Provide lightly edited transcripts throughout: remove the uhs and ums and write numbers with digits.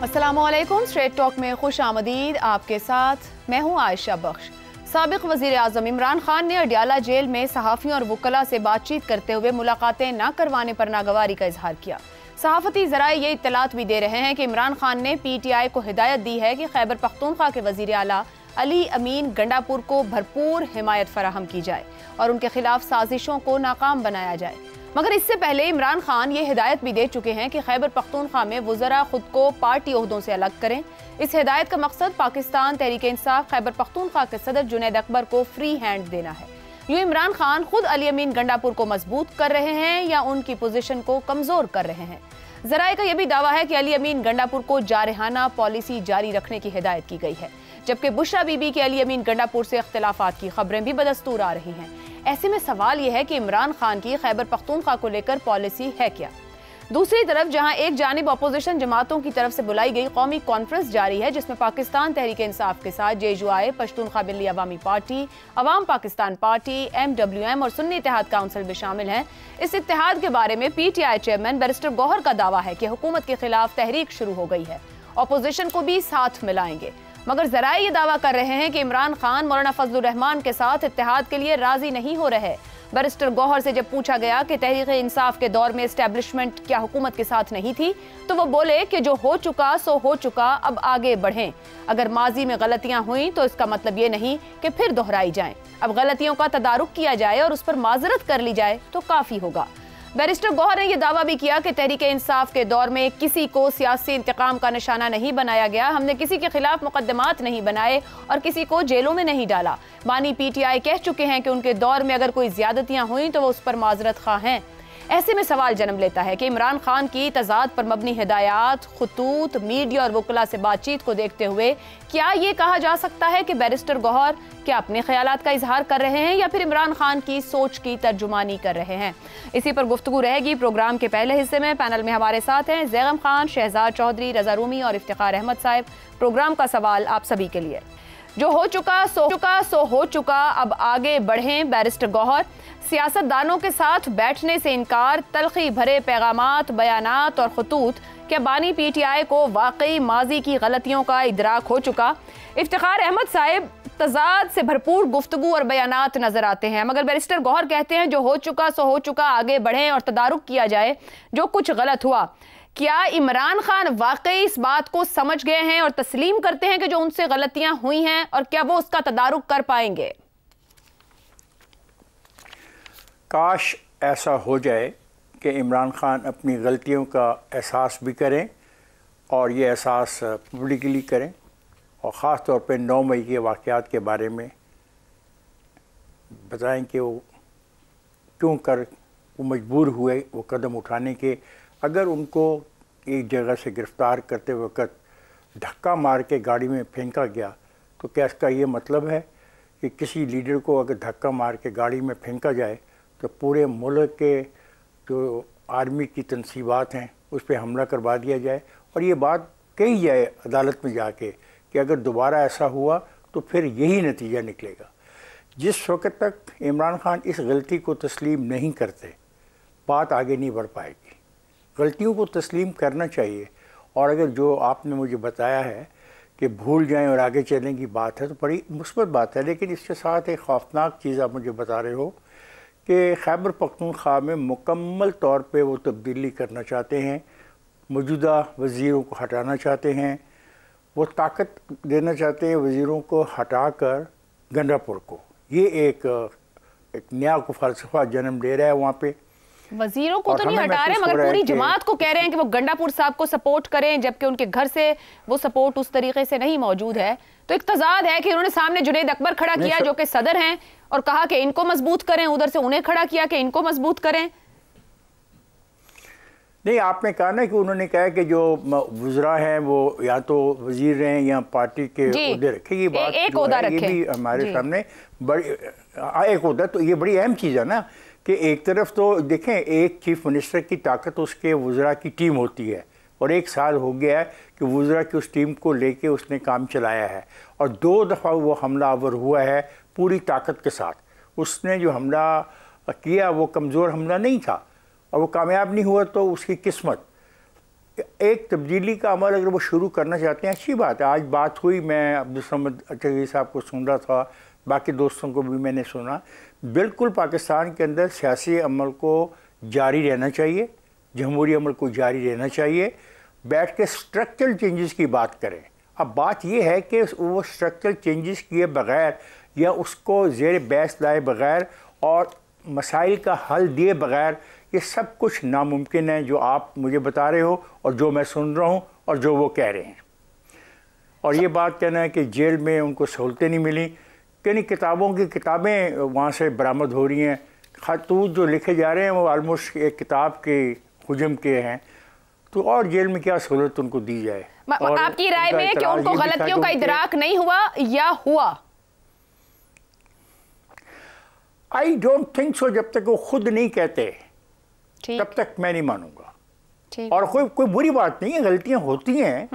अस्सलामुअलैकुम। Straight talk में खुश आमदीद। आपके साथ मैं हूँ आयशा बख्श। साबिक वज़ीर आज़म इमरान खान ने अडियाला जेल में सहाफ़ियों और वकला से बातचीत करते हुए मुलाकातें न करवाने पर नागवारी का इजहार किया। सहाफ़ती ज़राए ये इत्तलात भी दे रहे हैं कि इमरान खान ने PTI को हिदायत दी है कि खैबर पख्तूनख्वा के वज़ीर आला अली अमीन गंडापुर को भरपूर हिमायत फराहम की जाए और उनके खिलाफ साजिशों को नाकाम बनाया जाए। मगर इससे पहले इमरान खान ये हिदायत भी दे चुके हैं कि खैबर पख्तूनख्वा में वज़रा खुद को पार्टी ओहदों से अलग करें। इस हिदायत का मकसद पाकिस्तान तहरीक इंसाफ खैबर पख्तूनख्वा के सदर जुनैद अकबर को फ्री हैंड देना है। यूँ इमरान खान खुद अली अमीन गंडापुर को मजबूत कर रहे हैं या उनकी पोजीशन को कमजोर कर रहे हैं। ज़राए का यह भी दावा है कि अली अमीन गंडापुर को जारहाना पॉलिसी जारी रखने की हिदायत की गई है, जबकि बुशरा बीबी के अली अमीन गंडापुर से इख्तिलाफात की खबरें भी बदस्तूर आ रही हैं। ऐसे में सवाल यह है कि इमरान खान की खैबर पख्तूनख्वा को लेकर पॉलिसी है क्या। दूसरी तरफ जहां एक जानिब अपोजिशन जमातों की तरफ से बुलाई गई कौमी कॉन्फ्रेंस जारी है, जिसमें पाकिस्तान तहरीक इंसाफ के साथ JUI, पश्तूनख्वा मिल्ली अवामी पार्टी, अवाम पाकिस्तान पार्टी, MWM और सुन्नी इत्तेहाद काउंसिल भी शामिल हैं। इस इत्तेहाद के बारे में PTI चेयरमैन बैरिस्टर गौहर का दावा है कि हुकूमत के खिलाफ तहरीक शुरू हो गई है, अपोजिशन को भी साथ मिलाएंगे। मगर ज़राए ये दावा कर रहे हैं कि इमरान खान मौलाना फजलुर रहमान के साथ इत्तेहाद के लिए राजी नहीं हो रहे। बैरिस्टर गौहर से जब पूछा गया कि तहरीक इंसाफ के दौर में एस्टेब्लिशमेंट क्या हुकूमत के साथ नहीं थी, तो वो बोले कि जो हो चुका सो हो चुका, अब आगे बढ़ें। अगर माजी में गलतियां हुई तो इसका मतलब ये नहीं कि फिर दोहराई जाएं। अब गलतियों का तदारुक किया जाए और उस पर माजरत कर ली जाए तो काफ़ी होगा। बैरिस्टर गौहर ने यह दावा भी किया कि तहरीक इंसाफ के दौर में किसी को सियासी इंतकाम का निशाना नहीं बनाया गया। हमने किसी के खिलाफ मुकदमात नहीं बनाए और किसी को जेलों में नहीं डाला। बानी PTI कह चुके हैं कि उनके दौर में अगर कोई ज्यादतियां हुई तो वो उस पर माजरत खा हैं। ऐसे में सवाल जन्म लेता है कि इमरान खान की तजाद पर मबनी हिदायत, खुतूत, मीडिया और वकला से बातचीत को देखते हुए क्या ये कहा जा सकता है कि बैरिस्टर गौहर क्या अपने ख्यालात का इजहार कर रहे हैं या फिर इमरान खान की सोच की तर्जुमानी कर रहे हैं। इसी पर गुफ्तगू रहेगी। प्रोग्राम के पहले हिस्से में पैनल में हमारे साथ हैं ज़ैगम खान, शहजाद चौधरी, रजा रूमी और इफ्तिखार अहमद साहब। प्रोग्राम का सवाल आप सभी के लिए। जो हो चुका सो हो चुका, अब आगे बढ़ें। बैरिस्टर गौहर, सियासतदानों के साथ बैठने से इनकार, तलखी भरे पैगामात, बयानात और खतूत, क्या बानी PTI को वाकई माजी की गलतियों का इदराक हो चुका? इफ्तिखार अहमद साहब, तजाद से भरपूर गुफ्तगू और बयानात नजर आते हैं, मगर बैरिस्टर गौहर कहते हैं जो हो चुका सो हो चुका, आगे बढ़ें और तदारुक किया जाए जो कुछ गलत हुआ। क्या इमरान खान वाकई इस बात को समझ गए हैं और तस्लीम करते हैं कि जो उनसे गलतियां हुई हैं, और क्या वो उसका तदारुक कर पाएंगे? काश ऐसा हो जाए कि इमरान खान अपनी गलतियों का एहसास भी करें और ये एहसास पब्लिकली करें, और ख़ास तौर पे 9 मई के वाक़यात के बारे में बताएं कि वो क्यों कर वो मजबूर हुए वो कदम उठाने के। अगर उनको एक जगह से गिरफ़्तार करते वक्त धक्का मार के गाड़ी में फेंका गया, तो क्या इसका ये मतलब है कि किसी लीडर को अगर धक्का मार के गाड़ी में फेंका जाए तो पूरे मुल्क के जो आर्मी की तनसीबात हैं उस पर हमला करवा दिया जाए, और ये बात कही जाए अदालत में जाके कि अगर दोबारा ऐसा हुआ तो फिर यही नतीजा निकलेगा। जिस वक्त तक इमरान खान इस गलती को तस्लीम नहीं करते, बात आगे नहीं बढ़ पाएगी। गलतियों को तस्लीम करना चाहिए, और अगर जो आपने मुझे बताया है कि भूल जाएं और आगे चलने की बात है तो बड़ी मुस्बत बात है, लेकिन इसके साथ एक खौफनाक चीज़ आप मुझे बता रहे हो कि खैबर पख्तूनख्वा में मुकम्मल तौर पे वो तब्दीली करना चाहते हैं, मौजूदा वज़ीरों को हटाना चाहते हैं, वो ताकत देना चाहते हैं वज़ीरों को हटाकर गंडापुर को। ये एक नया फ़लसफ़ा जन्म ले रहा है वहाँ पे। वजीरों को तो नहीं हटा रहे, मगर पूरी जमात को कह रहे हैं कि वो गंडापुर साहब को सपोर्ट करें, जबकि उनके घर से वो सपोर्ट उस तरीके से नहीं मौजूद है। तो एक तजाद है कि उन्होंने सामने जुनैद अकबर खड़ा किया जो कि सदर हैं, और कहा कि इनको मजबूत करें, उधर से उन्हें खड़ा किया कि इनको मजबूत करें। नहीं, आपने कहा ना कि उन्होंने कहा कि जो वज़रा हैं वो या तो वजीर रहें या पार्टी के ओहदे रखें। ये बात एक ओहदा रखें, ये भी हमारे सामने बड़ी एक ओहदा, तो ये बड़ी अहम चीज़ है ना कि एक तरफ तो देखें एक चीफ मिनिस्टर की ताकत उसके वज़रा की टीम होती है, और 1 साल हो गया है कि वज़रा की उस टीम को लेके उसने काम चलाया है, और 2 दफ़ा वो हमलावर हुआ है पूरी ताकत के साथ। उसने जो हमला किया वो कमज़ोर हमला नहीं था, और वो कामयाब नहीं हुआ तो उसकी किस्मत। एक तब्दीली का अमल अगर वो शुरू करना चाहते हैं, अच्छी बात है। आज बात हुई, मैं अब्दुल समद चौधरी साहब को सुन रहा था, बाकी दोस्तों को भी मैंने सुना। बिल्कुल पाकिस्तान के अंदर सियासी अमल को जारी रहना चाहिए, जमहूरी अमल को जारी रहना चाहिए, बैठ के स्ट्रक्चरल चेंजेस की बात करें। अब बात यह है कि वो स्ट्रक्चरल चेंजेस किए बगैर या उसको ज़ेर बहस लाए बगैर और मसाइल का हल दिए बगैर ये सब कुछ नामुमकिन है, जो आप मुझे बता रहे हो और जो मैं सुन रहा हूँ और जो वो कह रहे हैं। और ये बात कहना है कि जेल में उनको सहूलतें नहीं मिली, कि किताबों की किताबें वहाँ से बरामद हो रही हैं, खतूत जो लिखे जा रहे हैं वो आलमोस्ट एक किताब के हुजम के हैं, तो और जेल में क्या सहूलत उनको दी जाए। आपकी राय में कि उनको गलतियों का इदराक नहीं हुआ या हुआ? I don't think so. जब तक वो खुद नहीं कहते तब तक मैं नहीं मानूंगा। और कोई बुरी बात नहीं है, गलतियां होती हैं,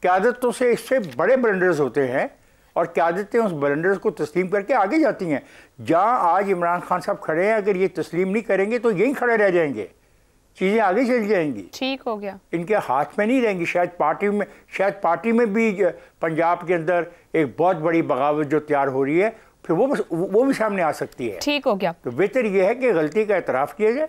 क़यादतों से इससे बड़े ब्लंडर्स होते हैं और क़यादतें उस ब्लंडर्स को तस्लीम करके आगे जाती हैं। जहां आज इमरान खान साहब खड़े हैं, अगर ये तस्लीम नहीं करेंगे तो यहीं खड़े रह जाएंगे, चीज़ें आगे चल जाएंगी। ठीक हो गया, इनके हाथ में नहीं रहेंगी। शायद पार्टी में भी पंजाब के अंदर एक बहुत बड़ी बगावत जो तैयार हो रही है, फिर वो भी सामने आ सकती है। ठीक हो गया, तो बेहतर यह है कि गलती का एतराफ़ किया जाए।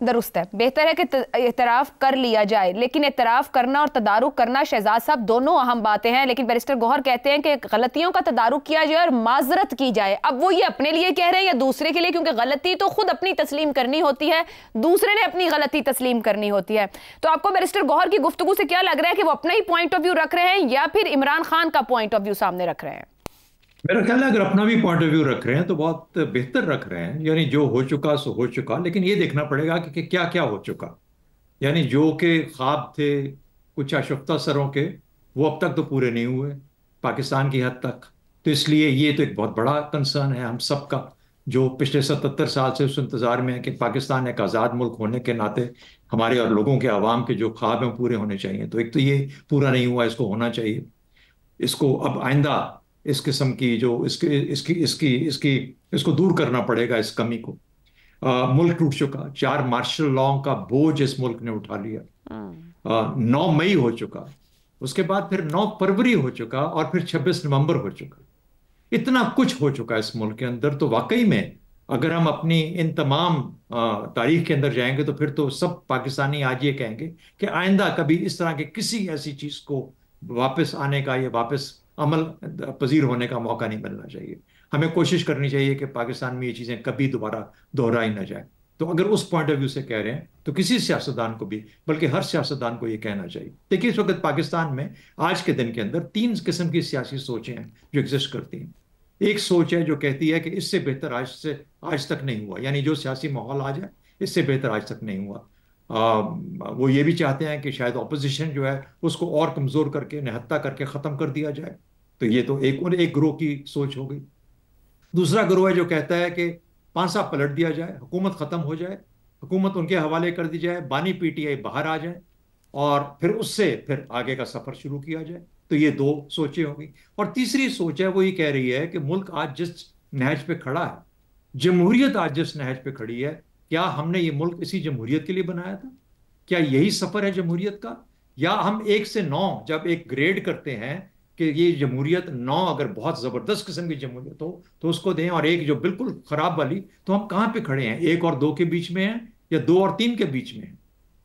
दुरुस्त है, बेहतर है कि एतराफ़ कर लिया जाए, लेकिन एतराफ़ करना और तदारुक करना शहजाद साहब दोनों अहम बातें हैं। लेकिन बैरिस्टर गौहर कहते हैं कि गलतियों का तदारुक किया जाए और माजरत की जाए। अब वो ये अपने लिए कह रहे हैं या दूसरे के लिए? क्योंकि गलती तो खुद अपनी तस्लीम करनी होती है, दूसरे ने अपनी गलती तस्लीम करनी होती है। तो आपको बैरिस्टर गौहर की गुफ्तगू से क्या लग रहा है कि वो अपना ही पॉइंट ऑफ व्यू रख रहे हैं या फिर इमरान खान का पॉइंट ऑफ व्यू सामने रख रहे हैं? मेरा ख्याल है अगर अपना भी पॉइंट ऑफ व्यू रख रहे हैं तो बहुत बेहतर रख रहे हैं। यानी जो हो चुका सो हो चुका, लेकिन ये देखना पड़ेगा कि क्या क्या हो चुका। यानी जो के ख्वाब थे कुछ आशुफ्ता सरों के, वो अब तक तो पूरे नहीं हुए पाकिस्तान की हद तक। तो इसलिए ये तो एक बहुत बड़ा कंसर्न है हम सब का, जो पिछले 77 साल से उस इंतजार में है कि पाकिस्तान एक आज़ाद मुल्क होने के नाते हमारे और लोगों के आवाम के जो ख्वाब हैं पूरे होने चाहिए। तो एक तो ये पूरा नहीं हुआ, इसको होना चाहिए। इसको अब आइंदा इस किस्म की जो इसको दूर करना पड़ेगा, इस कमी को। मुल्क टूट चुका, 4 मार्शल लॉ का बोझ इस मुल्क ने उठा लिया। 9 मई हो चुका, उसके बाद फिर 9 फरवरी हो चुका और फिर 26 नवंबर हो चुका। इतना कुछ हो चुका इस मुल्क के अंदर। तो वाकई में अगर हम अपनी इन तमाम तारीख के अंदर जाएंगे तो फिर तो सब पाकिस्तानी आज ये कहेंगे कि आइंदा कभी इस तरह के किसी ऐसी चीज को वापस आने का या वापस अमल पजीर होने का मौका नहीं मिलना चाहिए। हमें कोशिश करनी चाहिए कि पाकिस्तान में ये चीज़ें कभी दोबारा दोहराई ना जाए। तो अगर उस पॉइंट ऑफ व्यू से कह रहे हैं तो किसी सियासतदान को भी, बल्कि हर सियासतदान को ये कहना चाहिए। देखिए इस वक्त पाकिस्तान में आज के दिन के अंदर 3 किस्म की सियासी सोचें हैं जो एग्जिस्ट करती हैं। एक सोच है जो कहती है कि इससे बेहतर आज तक नहीं हुआ, यानी जो सियासी माहौल आज है इससे बेहतर आज तक नहीं हुआ। वो ये भी चाहते हैं कि शायद ऑपोजिशन जो है उसको और कमज़ोर करके, निहत्ता करके ख़त्म कर दिया जाए। तो ये तो एक ग्रोह की सोच हो गई। दूसरा ग्रोह है जो कहता है कि पांसा पलट दिया जाए, हुकूमत ख़त्म हो जाए, हुकूमत उनके हवाले कर दी जाए, बानी पीटीआई बाहर आ जाए और फिर उससे फिर आगे का सफ़र शुरू किया जाए। तो ये 2 सोचें हो गई। और तीसरी सोच है वो ये कह रही है कि मुल्क आज जिस नहज पे खड़ा है, जमहूरियत आज जिस नहज पे खड़ी है, क्या हमने ये मुल्क इसी जमहूरियत के लिए बनाया था? क्या यही सफ़र है जमहूरियत का? या हम 1 से 9 जब एक ग्रेड करते हैं कि ये जमहूरियत 9 अगर बहुत ज़बरदस्त किस्म की जमहूरियत हो तो उसको दें, और एक जो बिल्कुल ख़राब वाली, तो हम कहाँ पे खड़े हैं? 1 और 2 के बीच में हैं या 2 और 3 के बीच में हैं?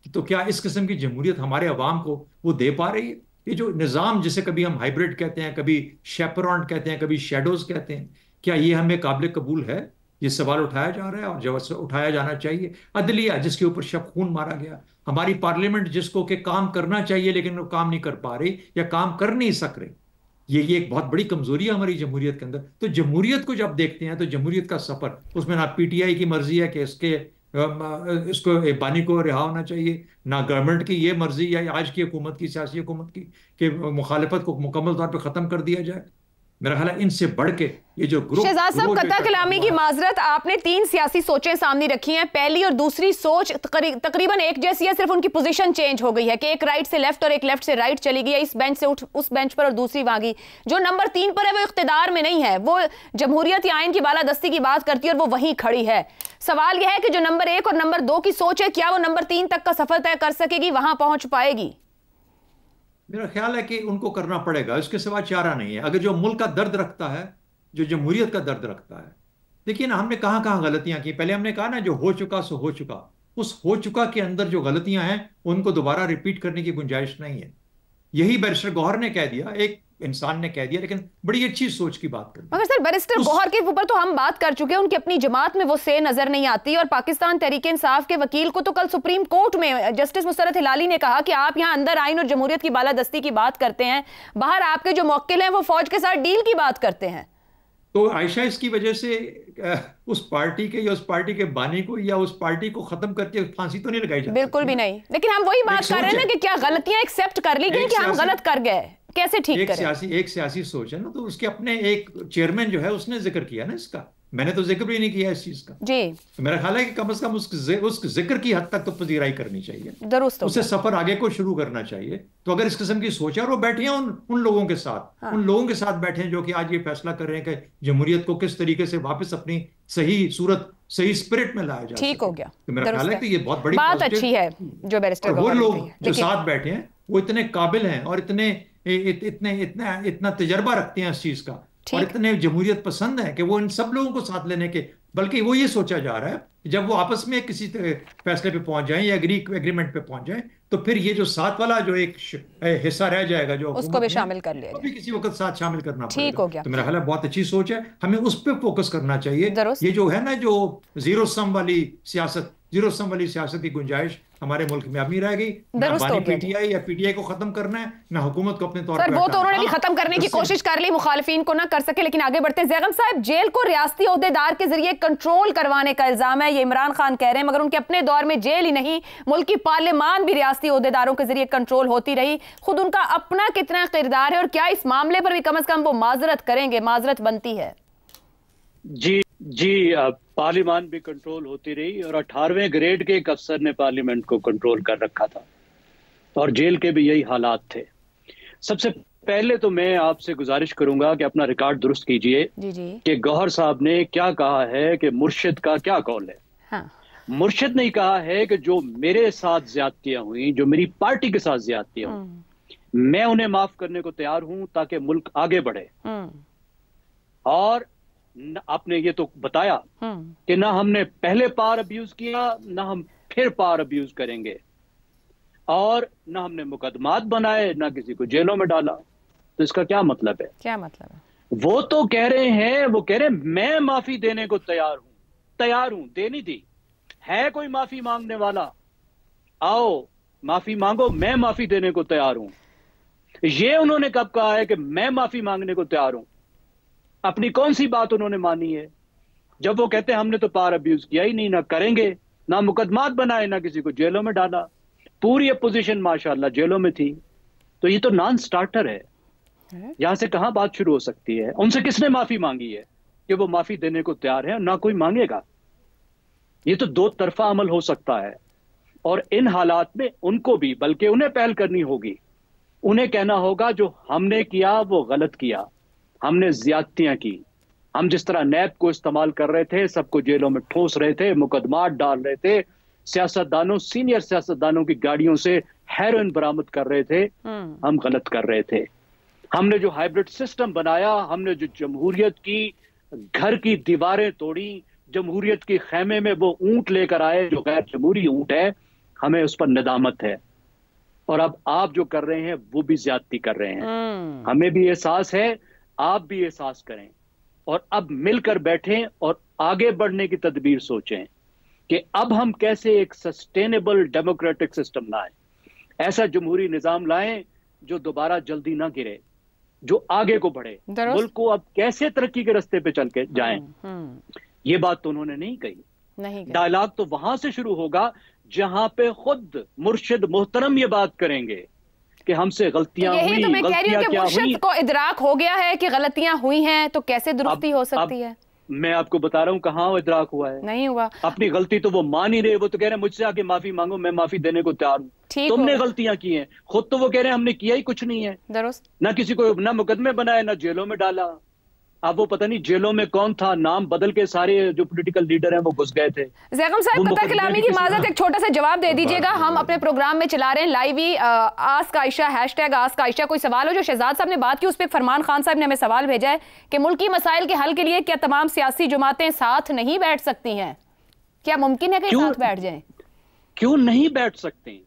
तो क्या इस किस्म की जमहूरियत हमारे अवाम को वो दे पा रही है? ये जो निज़ाम जिसे कभी हम हाइब्रिड कहते हैं, कभी शेपरॉन कहते हैं, कभी शेडोज कहते हैं, क्या ये हमें काबिल कबूल है? ये सवाल उठाया जा रहा है और जवाब उठाया जाना चाहिए। अदलिया जिसके ऊपर शब खून मारा गया, हमारी पार्लियामेंट जिसको कि काम करना चाहिए लेकिन वो काम नहीं कर पा रही या काम कर नहीं सक रहे, ये एक बहुत बड़ी कमजोरी है हमारी जमहूरियत के अंदर। तो जमहूरियत को जब देखते हैं तो जमहूरियत का सफर, उसमें ना पीटीआई की मर्जी है कि इसको बानी को रिहा होना चाहिए, ना गवर्नमेंट की ये मर्जी या आज की हुकूमत की, सियासी हुकूमत की, कि मुखालिफत को मुकम्मल तौर पर ख़त्म कर दिया जाए। मेरा ख्याल है इनसे बढ़ के ये जो ग्रुप, शहजाद साहब कत्ता कलामी की माजरत, आपने 3 सियासी सोचें सामने रखी हैं। पहली और दूसरी सोच तकरीबन एक जैसी है, सिर्फ उनकी पोजीशन चेंज हो गई है कि एक राइट से लेफ्ट और एक लेफ्ट से राइट चली गई है, इस बेंच से उस बेंच पर और दूसरी वहां गई। जो नंबर 3 पर है वो इख्तिदार में नहीं है, वो जमहूरियत या आइन की बालादस्ती की बात करती है और वो वहीं खड़ी है। सवाल यह है कि जो नंबर 1 और नंबर 2 की सोच है, क्या वो नंबर 3 तक का सफर तय कर सकेगी, वहां पहुंच पाएगी? मेरा ख्याल है कि उनको करना पड़ेगा, इसके सिवा चारा नहीं है। अगर जो मुल्क का दर्द रखता है, जो जमहूरियत का दर्द रखता है, देखिए ना, हमने कहां कहां गलतियां की। पहले हमने कहा ना, जो हो चुका सो हो चुका। उस हो चुका के अंदर जो गलतियां हैं उनको दोबारा रिपीट करने की गुंजाइश नहीं है। यही बैरिस्टर गौहर ने कह दिया, एक इंसान ने कह दिया, लेकिन बड़ी अच्छी सोच की बात कर। मगर सर, बैरिस्टर गौहर के ऊपर तो हम बात कर चुके हैं, उनकी अपनी जमात में वो से नजर नहीं आती। और पाकिस्तान तहरीक इंसाफ के वकील को तो कल सुप्रीम कोर्ट में जस्टिस मुसरत हिलाली ने कहा कि आप यहाँ अंदर आइन और जमहूरियत की बालादस्ती की बात करते हैं, बाहर आपके जो मौक्किल हैं वो फौज के साथ डील की बात करते हैं। तो आयशा, इसकी वजह से उस पार्टी के या उस पार्टी के बानी को या उस पार्टी को खत्म करके फांसी तो नहीं लगाई जाती? बिल्कुल भी नहीं। लेकिन हम वही बात कर रहे हैं ना कि क्या गलतियां एक्सेप्ट कर ली गई कि हम गलत कर गए, कैसे ठीक करें? एक सियासी सोच है ना, तो उसके अपने एक चेयरमैन जो है उसने जिक्र किया ना इसका, मैंने तो जिक्र भी नहीं किया इस चीज का जी। तो मेरा ख्याल है कि कम से कम उस जिक्र की हद तक तो पजीराई करनी चाहिए, दुरुस्त उससे सफर आगे को शुरू करना चाहिए। तो अगर इस किस्म की सोच है और वो बैठे हैं उन लोगों के साथ, उन लोगों के साथ बैठे हैं जो कि आज ये फैसला कर रहे हैं कि जमहूरियत को किस तरीके से वापस अपनी सही सूरत, सही स्पिरिट में लाया जाए। ठीक हो गया, तो मेरा ख्याल है कि ये बहुत बड़ी बात अच्छी है जो बैरिस्टर वो लोग जो साथ बैठे हैं वो इतने काबिल हैं और इतना तजर्बा रखते हैं इस चीज का, और इतने जमहूरियत पसंद है कि वो इन सब लोगों को साथ लेने के, बल्कि वो ये सोचा जा रहा है जब वो आपस में किसी फैसले पे पहुंच जाएं या एग्रीमेंट पे पहुंच जाएं, तो फिर ये जो साथ वाला जो एक हिस्सा रह जाएगा जो उसको भी शामिल कर लिया जाए, किसी वक्त साथ शामिल करना पड़ेगा। ठीक हो गया। तो मेरा ख्याल है बहुत अच्छी सोच है, हमें उस पर फोकस करना चाहिए। ये जो है ना, जो जीरो सम वाली सियासत की गुंजाइश हमारे मुल्क में अब नहीं रह गई। ना पीटीआई या पीटीआई को खत्म करना है, ना हुकूमत को अपने तौर पर। वो तो उन्होंने भी खत्म करने की कोशिश कर ली, मुखालिफिन को ना कर सके। लेकिन आगे बढ़ते हैं। ज़ैगम साहब, जेल को रियासती ओहदेदार के जरिए कंट्रोल करवाने का इल्जाम है, ये इमरान खान कह रहे हैं, मगर उनके अपने दौर में जेल ही नहीं, मुल्क की पार्लियामान भी रियासती ओहदेदारों के जरिए कंट्रोल होती रही। खुद उनका अपना कितना किरदार है और क्या इस मामले पर भी कम से कम वो माजरत करेंगे? माजरत बनती है। जी पार्लियामान भी कंट्रोल होती रही और 18वें ग्रेड के एक अफसर ने पार्लियामेंट को कंट्रोल कर रखा था और जेल के भी यही हालात थे। सबसे पहले तो मैं आपसे गुजारिश करूंगा कि अपना रिकॉर्ड दुरुस्त कीजिए कि गौहर साहब ने क्या कहा है कि मुर्शिद का क्या कौल है। हाँ। मुर्शिद ने कहा है कि जो मेरे साथ ज्यादतियां हुई, जो मेरी पार्टी के साथ ज्यादतियां हुई, मैं उन्हें माफ करने को तैयार हूं ताकि मुल्क आगे बढ़े। और आपने ये तो बताया कि ना हमने पहले पावर अब्यूज किया, ना हम फिर पावर अब्यूज करेंगे, और ना हमने मुकदमात बनाए, ना किसी को जेलों में डाला। तो इसका क्या मतलब है? क्या मतलब है? वो तो कह रहे हैं मैं माफी देने को तैयार हूं, देनी थी। है कोई माफी मांगने वाला? आओ माफी मांगो, मैं माफी देने को तैयार हूं। ये उन्होंने कब कहा है कि मैं माफी मांगने को तैयार हूं? अपनी कौन सी बात उन्होंने मानी है? जब वो कहते हैं हमने तो पावर अब्यूज किया ही नहीं, ना करेंगे, ना मुकदमात बनाए, ना किसी को जेलों में डाला, पूरी अपोजिशन माशाल्लाह जेलों में थी। तो ये तो नॉन स्टार्टर है, यहां से कहां बात शुरू हो सकती है? उनसे किसने माफी मांगी है कि वो माफी देने को तैयार है? ना कोई मांगेगा। ये तो दो तरफा अमल हो सकता है, और इन हालात में उनको भी, बल्कि उन्हें पहल करनी होगी। उन्हें कहना होगा जो हमने किया वो गलत किया, हमने ज्यादतियां की। हम जिस तरह नैब को इस्तेमाल कर रहे थे, सबको जेलों में ठोस रहे थे, मुकदमात डाल रहे थे, सियासतदानों, सीनियर सियासतदानों की गाड़ियों से हेरोइन बरामद कर रहे थे, हम गलत कर रहे थे। हमने जो हाइब्रिड सिस्टम बनाया, हमने जो जमहूरियत की घर की दीवारें तोड़ी, जमहूरियत की खैमे में वो ऊंट लेकर आए जो गैर जमहूरी ऊंट है, हमें उस पर नदामत है। और अब आप जो कर रहे हैं वो भी ज्यादती कर रहे हैं। हमें भी एहसास है, आप भी एहसास करें, और अब मिलकर बैठें और आगे बढ़ने की तदबीर सोचें कि अब हम कैसे एक सस्टेनेबल डेमोक्रेटिक सिस्टम लाएं, ऐसा जमहूरी निजाम लाएं जो दोबारा जल्दी ना गिरे, जो आगे को बढ़े। मुल्क को अब कैसे तरक्की के रास्ते पे चल के जाएं, ये बात तो उन्होंने नहीं कही। डायलॉग तो वहां से शुरू होगा जहां पे खुद मुर्शिद मोहतरम ये बात करेंगे कि हमसे गलतियां हुई। तो मैं कह रही हूं कि मुर्शिद को इदराक हो गया है कि गलतियां हुई हैं, तो कैसे दुरुस्ती हो सकती है? मैं आपको बता रहा हूं कहां इदराक हुआ है। नहीं हुआ। अपनी गलती तो वो मान ही रहे, वो तो कह रहे हैं मुझसे आके माफी मांगो, मैं माफी देने को तैयार हूं। तुमने गलतियां की हैं, खुद तो वो कह रहे हैं हमने किया ही कुछ नहीं है, दुरुस्त, ना किसी को, ना मुकदमे बनाए, ना जेलों में डाला। अब वो पता नहीं जेलों में कौन था, नाम बदल के सारे जो पॉलिटिकल लीडर हैं वो घुस गए थे। ज़ैगम साहब, कतर कलामी की माजरत, एक छोटा सा जवाब दे दीजिएगा। हम अपने प्रोग्राम में चला रहे हैं लाइव ही ask Ayesha, hashtag ask Ayesha. कोई सवाल हो जो शहजाद साहब ने बात की, उस पर फरमान खान साहब ने हमें सवाल भेजा है कि मुल्की मसाइल के हल के लिए क्या तमाम सियासी जमातें साथ नहीं बैठ सकती हैं? क्या मुमकिन है कि साथ बैठ जाएं? क्यों नहीं बैठ सकते?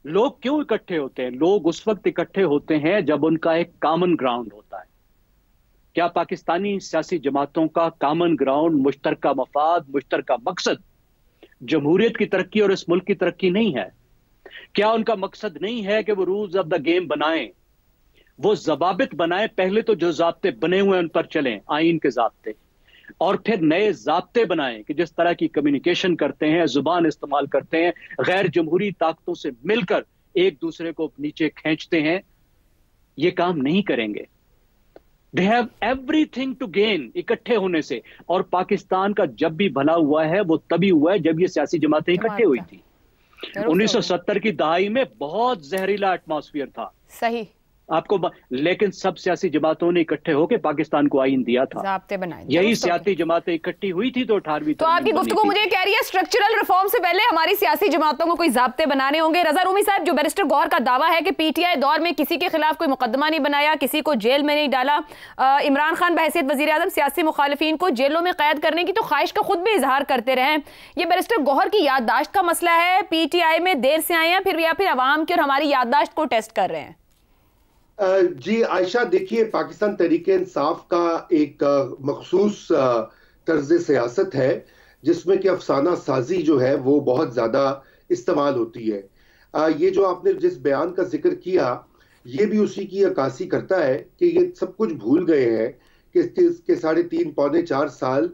लोग क्यों इकट्ठे होते हैं? लोग उस वक्त इकट्ठे होते हैं जब उनका एक कॉमन ग्राउंड होता है। क्या पाकिस्तानी सियासी जमातों का कॉमन ग्राउंड, मुश्तरका मफाद, मुश्तरका मकसद जमहूरियत की तरक्की और इस मुल्क की तरक्की नहीं है? क्या उनका मकसद नहीं है कि वो रूल्स ऑफ द गेम बनाएं, वो जवाबित बनाएं? पहले तो जो ज़ाब्ते बने हुए हैं उन पर चलें, आइन के ज़ाब्ते, और फिर नए ज़ाब्ते बनाएं कि जिस तरह की कम्युनिकेशन करते हैं, जुबान इस्तेमाल करते हैं, गैर जमहूरी ताकतों से मिलकर एक दूसरे को नीचे खींचते हैं, ये काम नहीं करेंगे। They have everything to gain इकट्ठे होने से। और पाकिस्तान का जब भी भला हुआ है वो तभी हुआ है जब ये सियासी जमातें इकट्ठे हुई थी। 1970 की दहाई में बहुत जहरीला एटमॉस्फेयर था, सही आपको, लेकिन सब सियासी जमातों ने इकट्ठे होकर पाकिस्तान को आइन दिया था, ज़ाब्ते बनाए। यही सियासी जमातें इकट्ठी हुई थी तो 18वीं। तो आपकी गुफ्तगू मुझे कह रही है स्ट्रक्चरल रिफॉर्म से पहले हमारी सियासी जमातों को कोई ज़ाब्ते बनाने होंगे। रजा रूमी साहब, जो बैरिस्टर गौहर का दावा है कि पीटीआई दौर में किसी के खिलाफ कोई मुकदमा नहीं बनाया, किसी को जेल में नहीं डाला, इमरान खान बहैसियत वज़ीर आज़म सियासी मुखालिफिन को जेलों में कैद करने की तो ख्वाहिश का खुद भी इजहार करते रहे, ये बैरिस्टर गौहर की याददाश्त का मसला है? पीटीआई में देर से आए हैं फिर, या फिर अवाम की और हमारी याददाश्त को टेस्ट कर रहे हैं? जी आयशा, देखिए, पाकिस्तान तहरीक इंसाफ का एक मखसूस तर्ज सियासत है जिसमें कि अफसाना साजी जो है वो बहुत ज़्यादा इस्तेमाल होती है। ये जो आपने जिस बयान का जिक्र किया, ये भी उसी की अक्कासी करता है कि ये सब कुछ भूल गए हैं कि 3.5 पौने 4 साल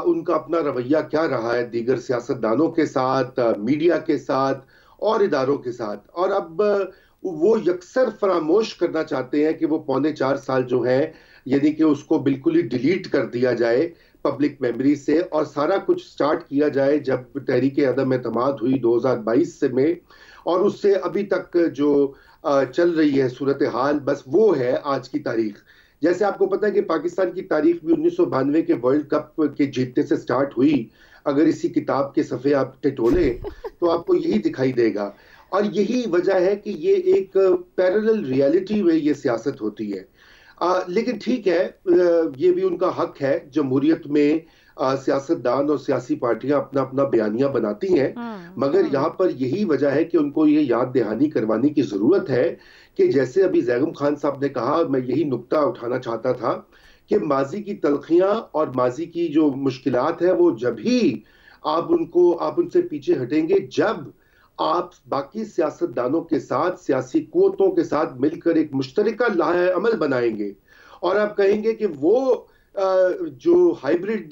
उनका अपना रवैया क्या रहा है दीगर सियासतदानों के साथ, मीडिया के साथ और इदारों के साथ, और अब वो यकसर फरामोश करना चाहते हैं कि वो 4.25 साल जो है, यानी कि उसको बिल्कुल ही डिलीट कर दिया जाए पब्लिक मेमोरी से और सारा कुछ स्टार्ट किया जाए जब तहरीक अदम एतमाद हुई 2022 से में, और उससे अभी तक जो चल रही है सूरत हाल, बस वो है आज की तारीख। जैसे आपको पता है कि पाकिस्तान की तारीख भी 1992 के वर्ल्ड कप के जीतने से स्टार्ट हुई। अगर इसी किताब के सफ़े आप टिटोले तो आपको यही दिखाई देगा, और यही वजह है कि ये एक पैरेलल रियलिटी में ये सियासत होती है। लेकिन ठीक है, ये भी उनका हक है। जमहूरियत में सियासतदान और सियासी पार्टियां अपना अपना बयानिया बनाती हैं, मगर यहाँ पर यही वजह है कि उनको ये याद दहानी करवाने की ज़रूरत है कि जैसे अभी ज़ैगम खान साहब ने कहा, मैं यही नुक्ता उठाना चाहता था कि माजी की तलखियाँ और माजी की जो मुश्किलात है वो जब ही आप उनसे पीछे हटेंगे जब आप बाकी सियासतदानों के साथ, सियासी कुव्वतों के साथ मिलकर एक मुश्तरका लाहे अमल बनाएंगे और आप कहेंगे कि वो जो हाइब्रिड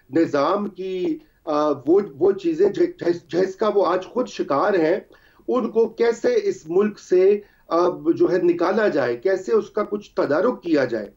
निज़ाम की वो चीज़ें जिसका वो आज खुद शिकार हैं, उनको कैसे इस मुल्क से जो है निकाला जाए, कैसे उसका कुछ तदारुक किया जाए।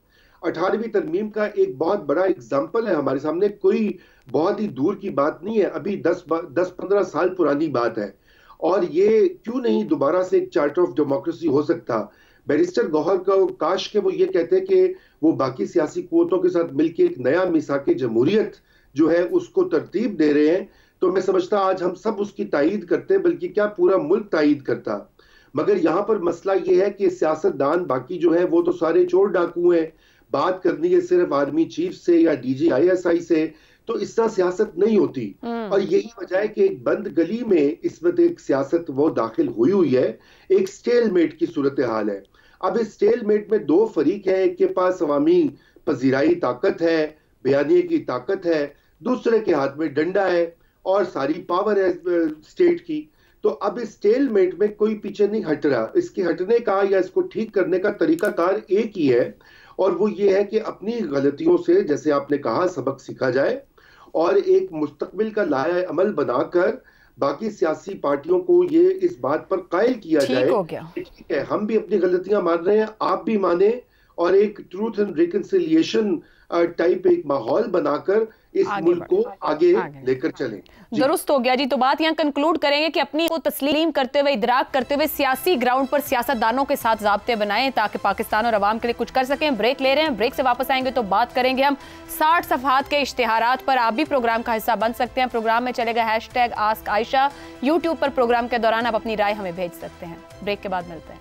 18वीं तरमीम का एक बहुत बड़ा एग्जाम्पल है हमारे सामने, कोई बहुत ही दूर की बात नहीं है, अभी 10-15 साल पुरानी बात है, और ये क्यों नहीं दोबारा से एक चार्टर ऑफ डेमोक्रेसी हो सकता। बैरिस्टर गौहर का काश के वो ये कहते कि वो बाकी सियासी कुव्वतों के साथ मिलकर एक नया मिसाके जमहूरियत जो है उसको तरतीब दे रहे हैं, तो मैं समझता आज हम सब उसकी तायीद करते, बल्कि क्या पूरा मुल्क तायीद करता। मगर यहाँ पर मसला ये है कि सियासतदान बाकी जो है वो तो सारे चोर डाकू हैं, बात करनी है सिर्फ आर्मी चीफ से या DGISI से, तो इस तरह सियासत नहीं होती। और यही वजह है कि एक बंद गली में इस वक्त एक सियासत वो दाखिल हुई है, एक स्टेलमेट की सूरत हाल है। अब इस स्टेलमेट में दो फरीक हैं, एक के पास अवामी पजीराई ताकत है, बयानिए की ताकत है, दूसरे के हाथ में डंडा है और सारी पावर है स्टेट की। तो अब इस स्टेलमेट में कोई पीछे नहीं हट रहा। इसके हटने का या इसको ठीक करने का तरीकाकार एक ही है, और वो ये है कि अपनी गलतियों से, जैसे आपने कहा, सबक सीखा जाए और एक मुस्तकबिल का लाया अमल बनाकर बाकी सियासी पार्टियों को ये इस बात पर कायल किया जाए, ठीक है, हम भी अपनी गलतियां मान रहे हैं, आप भी माने, और एक ट्रूथ एंड रिकंसिलिएशन टाइप एक माहौल बनाकर इस मुल्क को आगे लेकर चलें। दुरुस्त हो गया जी। तो बात यहाँ कंक्लूड करेंगे कि अपनी को तस्लीम करते हुए, इदराक करते हुए सियासी ग्राउंड पर सियासतदानों के साथ ज़ाब्ते बनाएं ताकि पाकिस्तान और अवाम के लिए कुछ कर सकें। ब्रेक ले रहे हैं, ब्रेक से वापस आएंगे तो बात करेंगे हम 60 सफ़हात के इश्तिहारात पर। आप भी प्रोग्राम का हिस्सा बन सकते हैं। प्रोग्राम में चलेगा #AskAisha। यूट्यूब पर प्रोग्राम के दौरान आप अपनी राय हमें भेज सकते हैं। ब्रेक के बाद मिलते हैं।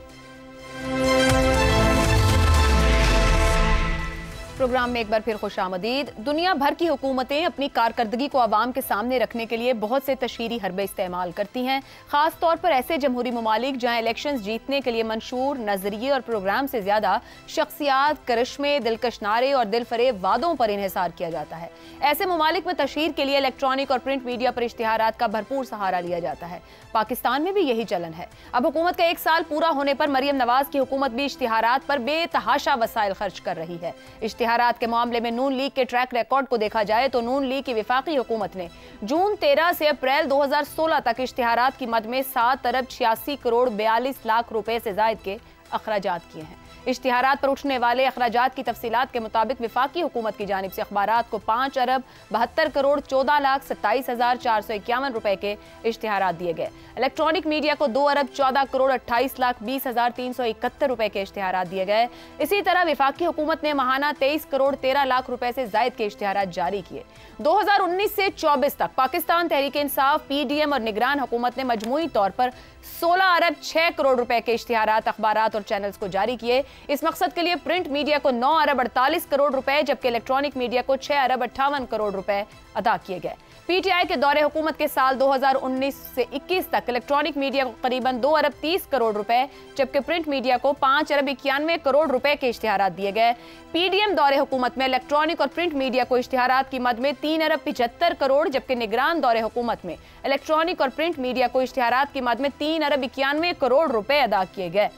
प्रोग्राम में एक बार फिर खुशामदीद। दुनिया भर की हुकूमतें अपनी कारकर्दगी को आवाम के सामने रखने के लिए बहुत से तशहीरी हरबे इस्तेमाल करती हैं, खास तौर पर ऐसे जमहूरी ममालिक जहां इलेक्शंस जीतने के लिए मंशूर नजरिए और प्रोग्राम से ज्यादा शख्सियात, करिश्मे, दिलकश नारे और दिलफरेब वादों पर इन्हिसार किया जाता है। ऐसे ममालिक में तशहीर के लिए इलेक्ट्रॉनिक और प्रिंट मीडिया पर इश्तिहारात का भरपूर सहारा लिया जाता है। पाकिस्तान में भी यही चलन है। अब हुकूमत का 1 साल पूरा होने पर मरियम नवाज की हुकूमत भी इश्तिहारात पर बेतहाशा वसाइल खर्च कर रही है। इश्तिहारात के मामले में नून लीग के ट्रैक रिकॉर्ड को देखा जाए तो नून लीग की विफाकी हुकूमत ने जून 13 से अप्रैल 2016 तक इश्तिहारात की मद में 7 अरब 86 करोड़ 42 लाख रुपए से जायद के अखराजात किए हैं। इश्तिहारात पर उठने वाले अखराजात की तफसीलात के मुताबिक विफाकी हुकूमत की जानिब से अखबारात को 5 अरब 72 करोड़ 14 लाख 27 हजार 451 रुपए के इश्तिहारात दिए गए। इलेक्ट्रॉनिक मीडिया को 2 अरब 14 करोड़ 28 लाख 20 हजार 371 रुपए के इश्तिहारात दिए गए। इसी तरह विफाकी हुकूमत ने माहाना 23 करोड़ 13 लाख रुपए से जायद के इश्तिहारात जारी किए। 2019 से 24 तक पाकिस्तान तहरीक इंसाफ, PDM और निगरान हुकूमत ने मजमूई तौर पर 16 अरब 6 करोड़ रुपए के इश्तिहारात अखबारात और चैनल्स को जारी किए। इस मकसद के लिए प्रिंट मीडिया को 9 अरब 48 करोड़ रुपए जबकि इलेक्ट्रॉनिक मीडिया को 6 अरब 58 करोड़ रुपए अदा किए गए। PTI के दौरे हुकूमत के साल 2019 से 21 तक इलेक्ट्रॉनिक मीडिया को करीबन 2 अरब 30 करोड़ रुपए जबकि प्रिंट मीडिया को 5 अरब 91 करोड़ रुपए के इश्तिहारात दिए गए। PDM दौरे हुकूमत में इलेक्ट्रॉनिक और प्रिंट मीडिया को इश्तिहारात की मद में 3 अरब 75 करोड़ जबकि निगरान दौरे हुकूमत में इलेक्ट्रॉनिक और प्रिंट मीडिया को इश्तिहारात की मद में 3 अरब 91 करोड़ रुपए अदा किए गए।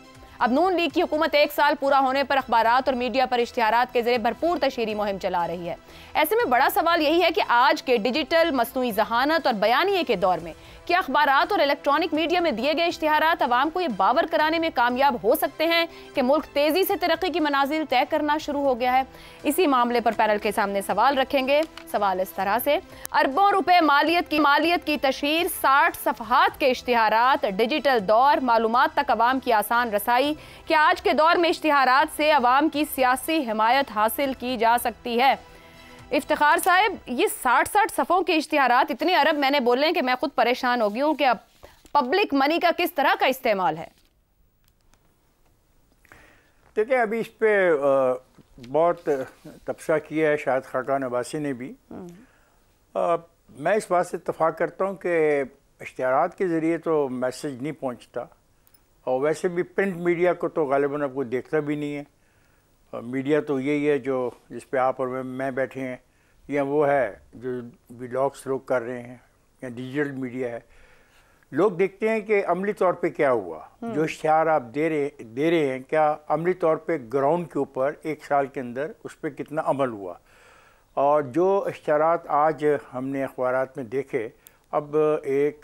अब नून लीग की हुकूमत 1 साल पूरा होने पर अखबारात और मीडिया पर इश्तिहारात के जरिए भरपूर तशहीरी मुहिम चला रही है। ऐसे में बड़ा सवाल यही है कि आज के डिजिटल, मसनूई ज़हानत और बयानिए के दौर में क्या अखबारात और इलेक्ट्रॉनिक मीडिया में दिए गए इश्तिहारात अवाम को ये बावर कराने में कामयाब हो सकते हैं कि मुल्क तेजी से तरक्की की मनाजिल तय करना शुरू हो गया है। इसी मामले पर पैनल के सामने सवाल रखेंगे। सवाल इस तरह से, अरबों रुपए मालियत की तशहीर, 60 सफ़हात के इश्तिहारात, डिजिटल दौर, मालूमात तक अवाम की आसान रसाई, क्या आज के दौर में इश्तिहारात से अवाम की सियासी हिमायत हासिल की जा सकती है? इफ्तिखार साहब, ये 60 सफ़ों के इश्तिहारात, इतने अरब मैंने बोले हैं कि मैं खुद परेशान हो गई हूँ कि अब पब्लिक मनी का किस तरह का इस्तेमाल है। देखिए, अभी इस पे बहुत तबसरा किया है शायद खाकान अब्बासी ने भी। मैं इस बात से इत्तफाक करता हूँ कि इश्तिहारात के ज़रिए तो मैसेज नहीं पहुँचता और वैसे भी प्रिंट मीडिया को तो गालिबन आपको देखता भी नहीं है। मीडिया तो यही है जो जिस पे आप और मैं बैठे हैं, या वो है जो व्लॉग्स लोग कर रहे हैं, या डिजिटल मीडिया है। लोग देखते हैं कि अमली तौर पे क्या हुआ, जो इश्तिहार आप दे रहे हैं क्या अमली तौर पे ग्राउंड के ऊपर 1 साल के अंदर उस पर कितना अमल हुआ। और जो इश्तिहारात आज हमने अखबारात में देखे, अब एक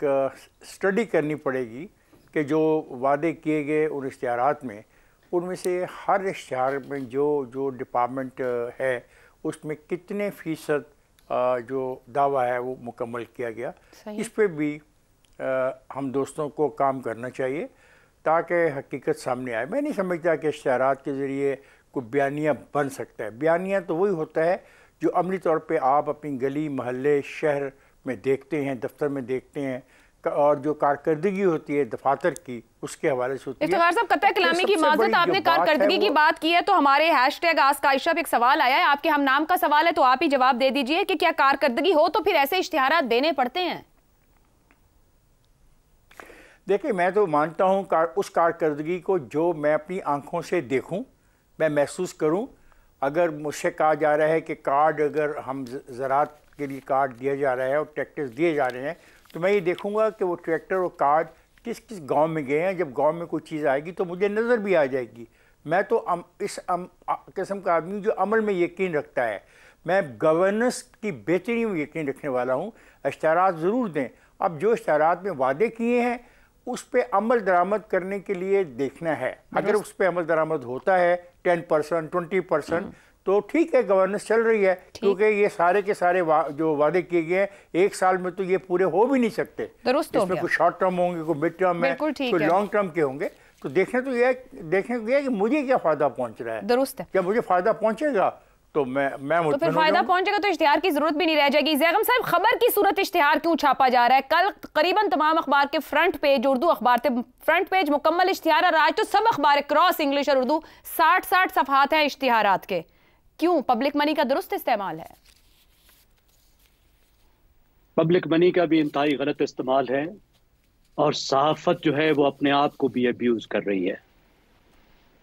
स्टडी करनी पड़ेगी कि जो वादे किए गए उन इश्तिहारात में, उनमें से हर इश्तिहार में जो डिपार्टमेंट है उसमें कितने फ़ीसद जो दावा है वो मुकम्मल किया गया। इस पे भी हम दोस्तों को काम करना चाहिए ताकि हकीकत सामने आए। मैं नहीं समझता कि इश्तिहारात के ज़रिए कोई बयानिया बन सकता है। बयानिया तो वही होता है जो अमली तौर पे आप अपनी गली, मोहल्ले, शहर में देखते हैं, दफ्तर में देखते हैं, और जो कारकर्दगी होती है दफातर की, उसके हवाले से होती है। इफ्तिखार साहब, कतई कलामी की माजरत, आपने कारकर्दगी की बात की है तो हमारे #AskAisha पे एक सवाल आया है। आपके हम नाम का सवाल है तो आप ही जवाब दे दीजिए कि क्या कारकर्दगी हो तो फिर ऐसे इश्तिहारात देने पड़ते हैं? देखिए, मैं तो मानता हूँ उस कारकर्दगी को जो मैं अपनी आंखों से देखूँ, मैं महसूस करूँ। अगर मुझसे कहा जा रहा है कि कार्ड, अगर हम ज़राअत के लिए कार्ड दिया जा रहा है और ट्रैक्टर्स दिए जा रहे हैं, तो मैं ये देखूंगा कि वो ट्रैक्टर और कार्ड किस किस गांव में गए हैं। जब गांव में कोई चीज़ आएगी तो मुझे नज़र भी आ जाएगी। मैं तो इस किस्म का आदमी जो अमल में यकीन रखता है। मैं गवर्नेंस की बेहतरी में यकीन रखने वाला हूँ। इश्तिहारात ज़रूर दें। अब जो इश्तिहारात में वादे किए हैं उस पर अमल दरामद करने के लिए देखना है। अगर उस पर अमल दरामद होता है 10%, 20%, तो ठीक है, गवर्नेंस चल रही है, क्योंकि ये सारे के सारे जो वादे किए गए हैं एक साल में तो ये पूरे हो भी नहीं सकते। इसमें कुछ शॉर्ट टर्म होंगे, कोई मिड टर्म है, कोई लॉन्ग टर्म के होंगे। तो देखने को यह है कि मुझे क्या फायदा पहुंच रहा है। दुरुस्त है। क्या मुझे फायदा पहुंचेगा तो मैं तो फिर फायदा पहुंचेगा तो इश्तिहार की जरूरत भी नहीं रह जाएगी। ज़ैगम साहब, खबर की सूरत इश्तिहार क्यों छापा जा रहा है? कल करीबन तमाम अखबार के फ्रंट पेज, उर्दू अखबार थे, फ्रंट पेज मुकम्मल इश्तिहार, और आज तो सब अखबार क्रॉस इंग्लिश और उर्दू 60-60 सफहात हैं इश्तिहारात के। क्यों? पब्लिक मनी का दुरुस्त इस्तेमाल है। पब्लिक मनी का भी इंतहाई गलत इस्तेमाल है, और सहाफत जो है वो अपने आप को भी अब्यूज कर रही है।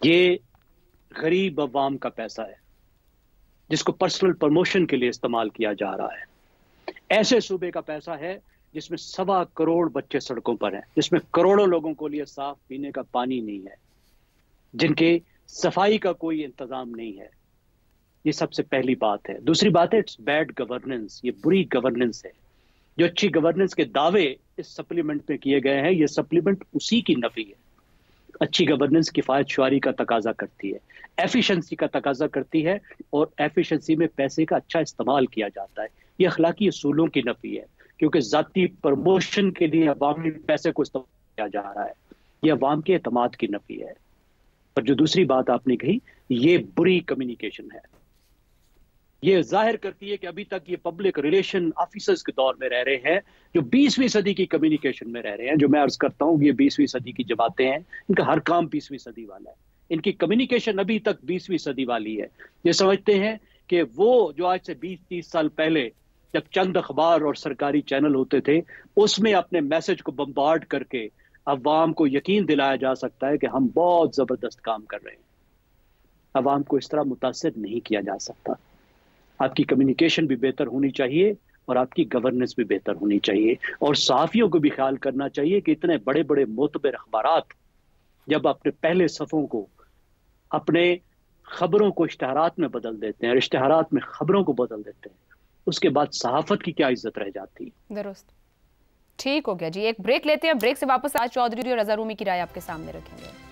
ये गरीब अवाम का पैसा है जिसको पर्सनल प्रमोशन के लिए इस्तेमाल किया जा रहा है। ऐसे सूबे का पैसा है जिसमें 1.25 करोड़ बच्चे सड़कों पर हैं, जिसमें करोड़ों लोगों को लिए साफ पीने का पानी नहीं है, जिनके सफाई का कोई इंतजाम नहीं है। ये सबसे पहली बात है। दूसरी बात है, इट्स बैड गवर्नेंस, ये बुरी गवर्नेंस है। जो अच्छी गवर्नेंस के दावे इस सप्लीमेंट में किए गए हैं, ये सप्लीमेंट उसी की नफी है। अच्छी गवर्नेंस किफायत शुआरी का तकाजा करती है, एफिशिएंसी का तकाजा करती है, और एफिशिएंसी में पैसे का अच्छा इस्तेमाल किया जाता है। ये अखलाकी असूलों की नफी है, क्योंकि जाती प्रमोशन के लिए अवामी पैसे को इस्तेमाल किया जा रहा है। ये अवाम के एतमाद की नफी है। पर जो दूसरी बात आपने कही, ये बुरी कम्युनिकेशन है। ये जाहिर करती है कि अभी तक ये पब्लिक रिलेशन ऑफिसर्स के दौर में रह रहे हैं, जो 20वीं सदी की कम्युनिकेशन में रह रहे हैं। जो मैं अर्ज करता हूँ, ये 20वीं सदी की जमातें हैं, इनका हर काम 20वीं सदी वाला है। इनकी कम्युनिकेशन अभी तक 20वीं सदी वाली है। ये समझते हैं कि वो जो आज से 20-30 साल पहले जब चंद अखबार और सरकारी चैनल होते थे, उसमें अपने मैसेज को बम्बार्ड करके अवाम को यकीन दिलाया जा सकता है कि हम बहुत जबरदस्त काम कर रहे हैं। अवाम को इस तरह मुतासिर नहीं किया जा सकता। आपकी कम्युनिकेशन भी बेहतर होनी चाहिए और आपकी गवर्नेंस भी बेहतर होनी चाहिए। और सहाफ़ियों को भी ख्याल करना चाहिए कि इतने बड़े बड़े मोतबर अखबारात जब अपने पहले सफ़ों को, अपने खबरों को इश्तिहारात में बदल देते हैं, इश्तिहारात में खबरों को बदल देते हैं, उसके बाद सहाफ़त की क्या इज्जत रह जाती है। दुरुस्त। ठीक हो गया जी, एक ब्रेक लेते हैं। ब्रेक से वापस आज चौधरी और रज़ा रूमी की राय आपके सामने रखेंगे।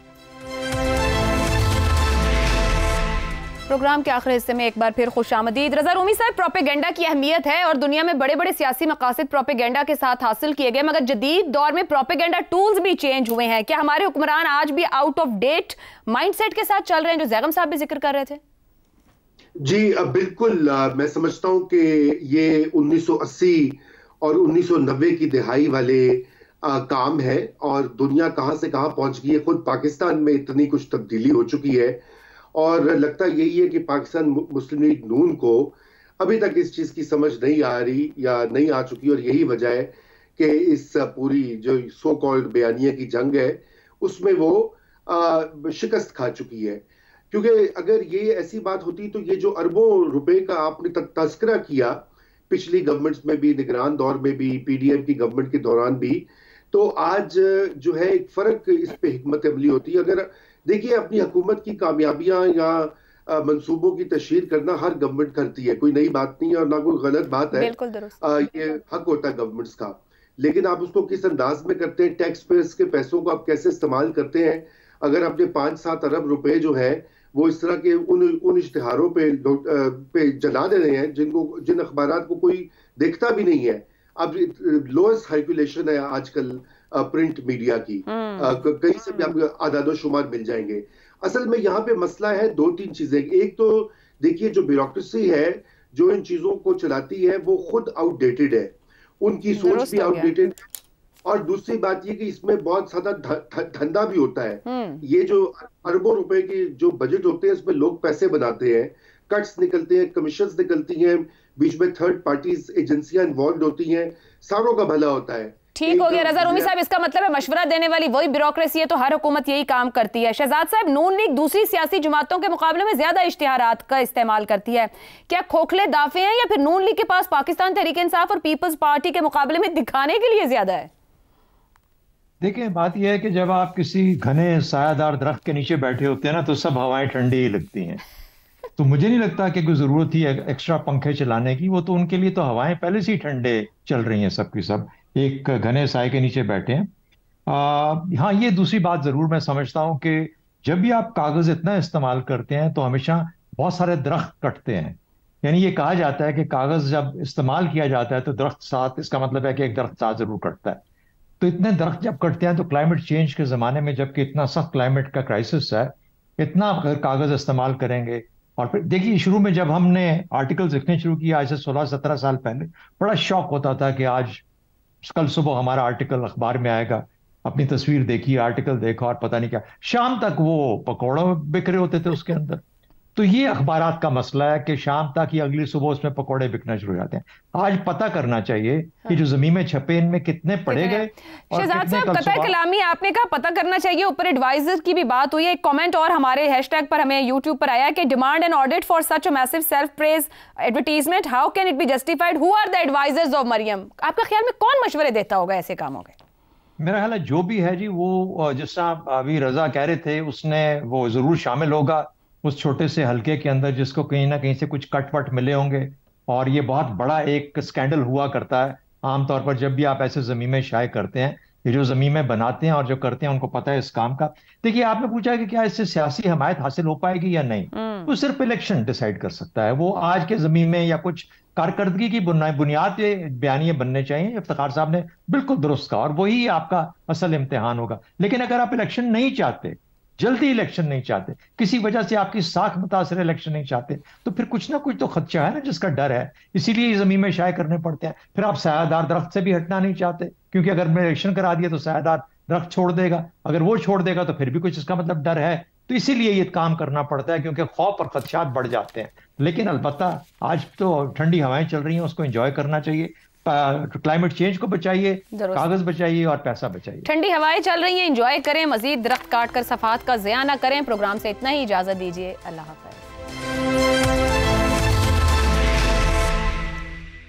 प्रोग्राम के आखिरी हिस्से में एक बार फिर खुशामदीद। रज़ा रूमी साहब, प्रोपेगेंडा की अहमियत है और दुनिया में बड़े बड़े सियासी मकासद प्रोपेगेंडा के साथ हासिल किए गए, मगर जदीद दौर में प्रोपेगेंडा टूल्स भी चेंज हुए हैं। क्या हमारे हुक्मरान आज भी आउट ऑफ डेट माइंडसेट के साथ चल रहे हैं, जो ज़ैगम साहब भी जिक्र कर रहे थे? जी बिल्कुल। मैं समझता हूं कि ये 1980 और 1990 की दिहाई वाले काम है, और दुनिया कहां से कहां पहुंच गई है। खुद पाकिस्तान में इतनी कुछ तब्दीली हो चुकी है, और लगता यही है कि पाकिस्तान मुस्लिम लीग नून को अभी तक इस चीज की समझ नहीं आ रही या नहीं आ चुकी, और यही वजह है कि इस पूरी जो सो कॉल्ड बयानिया की जंग है उसमें वो शिकस्त खा चुकी है। क्योंकि अगर ये ऐसी बात होती तो ये जो अरबों रुपए का आपने तस्करा किया पिछली गवर्नमेंट्स में भी, निगरान दौर में भी, पीडीएम की गवर्नमेंट के दौरान भी, तो आज जो है एक फर्क इस पे हिकमत अमली होती है। अगर देखिए, अपनी हुकूमत की कामयाबियां या मंसूबों की तशहीर करना हर गवर्नमेंट करती है, कोई नई बात नहीं है और ना कोई गलत बात है। ये हक होता है गवर्नमेंट्स का, लेकिन आप उसको किस अंदाज में करते हैं, टैक्स पेयर्स के पैसों को आप कैसे इस्तेमाल करते हैं। अगर आपने 5-7 अरब रुपए जो है वो इस तरह के उन इश्तिहारों पे जला दे रहे हैं जिन अखबारात को कोई देखता भी नहीं है। अब लोएस्ट सर्कुलेशन है आजकल प्रिंट मीडिया की, कहीं से भी आपको आदादो शुमार मिल जाएंगे। असल में यहाँ पे मसला है 2-3 चीजें। एक तो देखिए, जो ब्यूरोक्रेसी है जो इन चीजों को चलाती है वो खुद आउटडेटेड है, उनकी सोच भी आउटडेटेड है, और दूसरी बात ये कि इसमें बहुत ज्यादा धंधा भी होता है। ये जो अरबों रुपए के जो बजट होते हैं इसमें लोग पैसे बनाते हैं, कट्स निकलते हैं, कमीशंस निकलती हैं, बीच में थर्ड पार्टीज एजेंसियां इन्वॉल्व होती हैं, सारों का भला होता है। ठीक हो गया रज़ा रूमी साहब, इसका मतलब है मशवरा देने वाली वही ब्यूरोक्रेसी है, तो हर हुकूमत यही काम करती है। शहजाद साहब, नून लीग दूसरी सियासी जमातों के मुकाबले में ज्यादा इश्तिहारात का इस्तेमाल करती है, क्या खोखले दाफे हैं या फिर नून लीग के पास पाकिस्तान तहरीक इंसाफ और पीपल्स पार्टी के मुकाबले में दिखाने के लिए ज्यादा है? देखिए, बात यह है कि जब आप किसी घने सायादार दरख्त के नीचे बैठे होते हैं ना, तो सब हवाएं ठंडी ही लगती हैं। तो मुझे नहीं लगता कि कोई जरूरत थी एक्स्ट्रा पंखे चलाने की। वो तो उनके लिए तो हवाएं पहले से ही ठंडे चल रही हैं, सब की सब एक घने साए के नीचे बैठे हैं। हाँ, ये दूसरी बात जरूर मैं समझता हूँ कि जब भी आप कागज इतना इस्तेमाल करते हैं तो हमेशा बहुत सारे दरख्त कटते हैं। यानी ये कहा जाता है कि कागज जब इस्तेमाल किया जाता है तो दरख्त साथ, इसका मतलब है कि एक दरख्त साथ जरूर कटता है। तो इतने दरख्त जब कटते हैं तो क्लाइमेट चेंज के ज़माने में, जबकि इतना सख्त क्लाइमेट का क्राइसिस है, इतना अगर कागज़ इस्तेमाल करेंगे। और फिर देखिए, शुरू में जब हमने आर्टिकल्स लिखने शुरू किया आज से 16-17 साल पहले, बड़ा शौक होता था कि आज कल सुबह हमारा आर्टिकल अखबार में आएगा, अपनी तस्वीर देखी, आर्टिकल देखा और पता नहीं क्या, शाम तक वो पकौड़े बिक रहे होते थे उसके अंदर। तो ये अखबारात का मसला है कि शाम तक या अगली सुबह उसमें पकौड़े बिकना शुरू हो जाते हैं। आज पता करना चाहिए कि जो जमीन में छपे इनमें कितने पड़े गए। शहजाद साहब, कतई कलामी आपने कहा पता करना चाहिए, ऊपर एडवाइजर की भी बात हुई है। एक कमेंट और हमारे हैशटैग पर हमें यूट्यूब पर आया कि demand an audit for such a massive self praise advertisement, how can it be justified, who are the advisers of Maryam? आपका ख्याल में कौन मशवरे देता होगा ऐसे कामों के? मेरा ख्याल है जो भी है जी, वो जिस तरह अभी रजा कह रहे थे, उसने वो जरूर शामिल होगा उस छोटे से हलके के अंदर जिसको कहीं ना कहीं से कुछ कटवट मिले होंगे। और ये बहुत बड़ा एक स्कैंडल हुआ करता है आमतौर पर जब भी आप ऐसे ज़मीमें शाये करते हैं। ये जो ज़मीमें बनाते हैं और जो करते हैं उनको पता है इस काम का। देखिए, आपने पूछा कि क्या इससे सियासी हमायत हासिल हो पाएगी या नहीं, तो सिर्फ इलेक्शन डिसाइड कर सकता है। वो आज के ज़मीमें या कुछ कारकर्दगी की बुनियाद पे बयानिए बनने चाहिए। इफ्तिखार साहब ने बिल्कुल दुरुस्त कहा, और वही आपका असल इम्तिहान होगा। लेकिन अगर आप इलेक्शन नहीं चाहते, जल्दी इलेक्शन नहीं चाहते, किसी वजह से आपकी साख मुतासर इलेक्शन नहीं चाहते, तो फिर कुछ ना कुछ तो खदशा है ना जिसका डर है, इसीलिए ये जमीन में शाये करने पड़ते हैं। फिर आप सायादार दरख्त से भी हटना नहीं चाहते, क्योंकि अगर मैं इलेक्शन करा दिया तो सायादार दरख्त छोड़ देगा, अगर वो छोड़ देगा तो फिर भी कुछ इसका मतलब डर है। तो इसीलिए ये काम करना पड़ता है, क्योंकि खौफ और खदशात बढ़ जाते हैं। लेकिन अलबत्ता आज तो ठंडी हवाएं चल रही हैं, उसको एंजॉय करना चाहिए। क्लाइमेट चेंज को बचाइए, कागज बचाइए और पैसा बचाइए। ठंडी हवाएं चल रही हैं, एंजॉय करें, मजीद दरख्त काट कर सफात का ज़िया ना करें। प्रोग्राम से इतना ही, इजाजत दीजिए, अल्लाह हाफ़िज़।